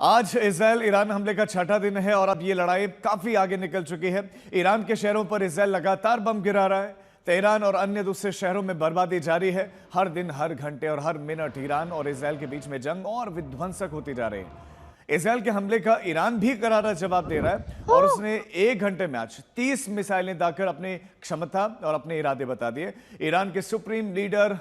आज Israel Iran हमले का छठा दिन है और अब ये लड़ाई काफी आगे निकल चुकी है। ईरान के शहरों पर इजराइल लगातार बम गिरा रहा है। तेहरान और अन्य दूसरे शहरों में बर्बादी जारी है। हर दिन, हर घंटे और हर मिनट ईरान और इजराइल के बीच में जंग और विध्वंसक होती जा रही है। इजराइल के हमले का ईरान भी करारा जवाब दे रहा है और उसने 1 घंटे में आज 30 मिसाइलें दागकर अपनी क्षमता और अपने इरादे बता दिए। ईरान के supreme leader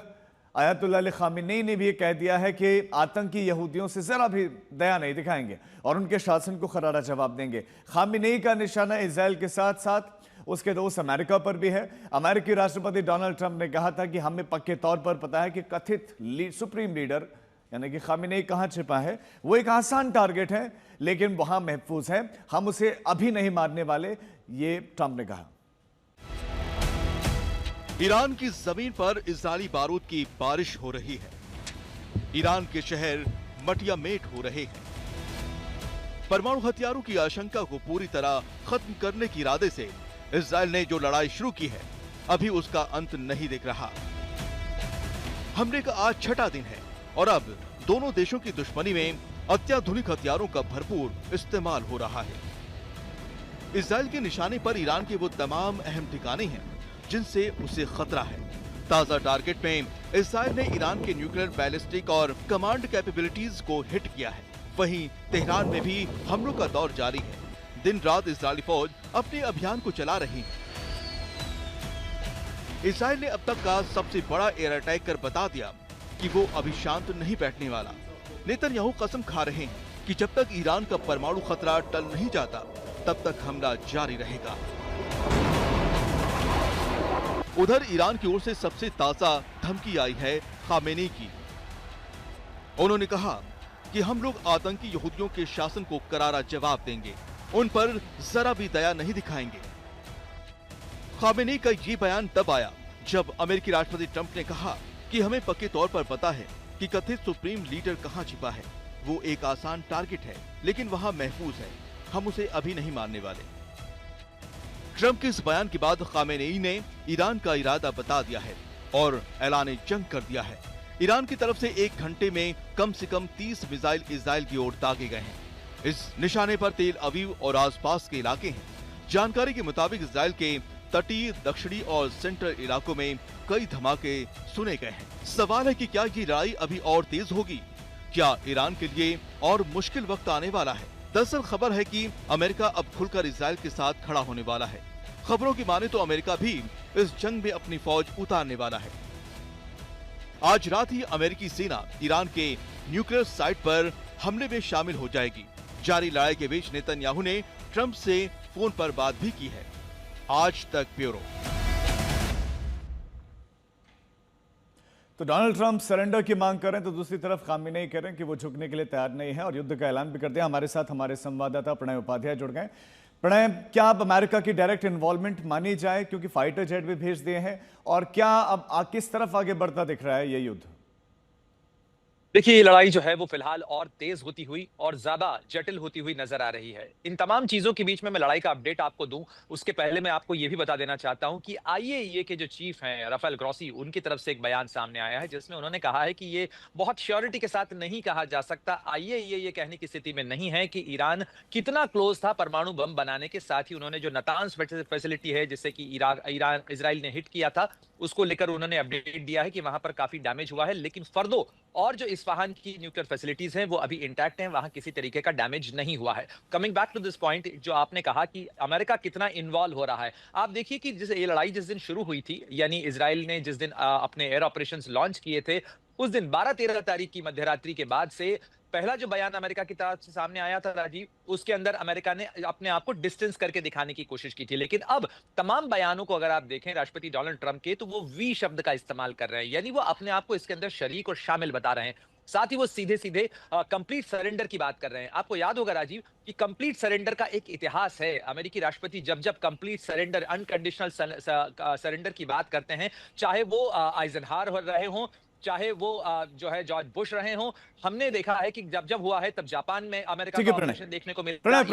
Ayatollah Ali Khamenei ने भी ये कह दिया है कि आतंकी यहूदियों से जरा भी दया नहीं दिखाएंगे और उनके शासन को करारा जवाब देंगे। खामेनी का निशाना इजराइल के साथ साथ उसके दोस्त अमेरिका पर भी है। अमेरिकी राष्ट्रपति डोनाल्ड ट्रंप ने कहा था कि हमें पक्के तौर पर पता है कि कथित सुप्रीम लीडर यानी कि खामेनी कहां छिपा है। वो एक आसान टारगेट है लेकिन वहां महफूज है, हम उसे अभी नहीं मारने वाले, ये ट्रंप ने कहा। ईरान की जमीन पर इजरायली बारूद की बारिश हो रही है। ईरान के शहर मटिया मेट हो रहे हैं। परमाणु हथियारों की आशंका को पूरी तरह खत्म करने के इरादे से इजरायल ने जो लड़ाई शुरू की है, अभी उसका अंत नहीं दिख रहा। हमले का आज छठा दिन है और अब दोनों देशों की दुश्मनी में अत्याधुनिक हथियारों का भरपूर इस्तेमाल हो रहा है। इजरायल के निशाने पर ईरान के वो तमाम अहम ठिकाने हैं जिनसे उसे खतरा है। ताजा टारगेट में इजरायल ने ईरान के न्यूक्लियर, बैलिस्टिक और कमांड कैपेबिलिटीज को हिट किया है। वहीं तेहरान में भी हमलों का दौर जारी है। दिन रात इजरायली फौज अपने अभियान को चला रही है। इजरायल ने अब तक का सबसे बड़ा एयर अटैक कर बता दिया कि वो अभी शांत नहीं बैठने वाला। नेतन्याहू कसम खा रहे हैं कि जब तक ईरान का परमाणु खतरा टल नहीं जाता, तब तक हमला जारी रहेगा। उधर ईरान की ओर से सबसे ताजा धमकी आई है खामेनी की। उन्होंने कहा कि हम लोग आतंकी यहूदियों के शासन को करारा जवाब देंगे, उन पर जरा भी दया नहीं दिखाएंगे। खामेनी का ये बयान तब आया जब अमेरिकी राष्ट्रपति ट्रंप ने कहा कि हमें पक्के तौर पर पता है कि कथित सुप्रीम लीडर कहां छिपा है। वो एक आसान टारगेट है लेकिन वहां महफूज है, हम उसे अभी नहीं मारने वाले। ट्रंप के इस बयान के बाद खामेनी ने ईरान का इरादा बता दिया है और ऐलान जंग कर दिया है। ईरान की तरफ से 1 घंटे में कम से कम 30 मिसाइल इजराइल की ओर दागे गए हैं। इस निशाने पर तेल अवीव और आसपास के इलाके हैं। जानकारी के मुताबिक इजराइल के तटीय, दक्षिणी और सेंट्रल इलाकों में कई धमाके सुने गए हैं। सवाल है कि क्या ये लड़ाई अभी और तेज होगी? क्या ईरान के लिए और मुश्किल वक्त आने वाला है? दरअसल खबर है कि अमेरिका अब खुलकर इजराइल के साथ खड़ा होने वाला है। खबरों की माने तो अमेरिका भी इस जंग में अपनी फौज उतारने वाला है। आज रात ही अमेरिकी सेना ईरान के न्यूक्लियर साइट पर हमले में शामिल हो जाएगी। जारी लड़ाई के बीच नेतन्याहू ने ट्रंप से फोन पर बात भी की है। आज तक ब्यूरो। तो डोनाल्ड ट्रंप सरेंडर की मांग कर रहे हैं, तो दूसरी तरफ खामेनी कह रहे हैं कि वो झुकने के लिए तैयार नहीं है और युद्ध का ऐलान भी कर दिया। हमारे साथ हमारे संवाददाता प्रणय उपाध्याय जुड़ गए। प्रणय, क्या अब अमेरिका की डायरेक्ट इन्वॉल्वमेंट मानी जाए क्योंकि फाइटर जेट भी भेज दिए हैं, और क्या अब किस तरफ आगे बढ़ता दिख रहा है ये युद्ध? देखिए, ये लड़ाई जो है वो फिलहाल और तेज होती हुई और ज्यादा जटिल होती हुई नजर आ रही है। इन तमाम चीजों के बीच में मैं लड़ाई का अपडेट आपको दूं, उसके पहले मैं आपको ये भी बता देना चाहता हूं कि आईएईए के जो चीफ हैं राफेल ग्रॉसी, उनकी तरफ से एक बयान सामने आया है जिसमें उन्होंने कहा है कि ये बहुत श्योरिटी के साथ नहीं कहा जा सकता। आईएईए ये कहने की स्थिति में नहीं है कि ईरान कितना क्लोज था परमाणु बम बनाने के। साथ ही उन्होंने जो नातान्स फैसिलिटी है जिससे कि ईरान इजराइल ने हिट किया था, उसको लेकर उन्होंने अपडेट दिया है कि वहां पर काफी डैमेज हुआ है, लेकिन फर्दो और जो इस्फहान की न्यूक्लियर फैसिलिटीज हैं वो अभी इंटैक्ट हैं, वहां किसी तरीके का डैमेज नहीं हुआ है। Coming back to this point, जो आपने कहा कि अमेरिका कितना इन्वॉल्व हो रहा है, आप देखिए कि ये लड़ाई जिस दिन शुरू हुई थी, यानी इजराइल ने जिस दिन अपने एयर ऑपरेशंस लॉन्च किए थे, उस दिन 12-13 तारीख की मध्यरात्रि के बाद से पहला जो बयान अमेरिका की तरफ से सामने आया था राजीव, उसके अंदर अमेरिका ने अपने आप को डिस्टेंस करके दिखाने की कोशिश की थी। लेकिन अब तमाम बयानों को अगर आप देखें राष्ट्रपति डोनाल्ड ट्रंप के, तो वो वी शब्द का इस्तेमाल कर रहे हैं, यानी वो अपने आप को इसके अंदर शरीक और शामिल बता रहे हैं। साथ ही वो सीधे सीधे कंप्लीट सरेंडर की बात कर रहे हैं। आपको याद होगा राजीव कि कंप्लीट सरेंडर का एक इतिहास है। अमेरिकी राष्ट्रपति जब जब कंप्लीट सरेंडर, अनकंडीशनल सरेंडर की बात करते हैं, चाहे वो आइजनहार हो रहे हों, चाहे वो जो है जॉर्ज बुश रहे हों, हमने देखा है कि जब जब हुआ है तब जापान में अमेरिका ठीक का है ऑपरेशन देखने को मिला। प्रणय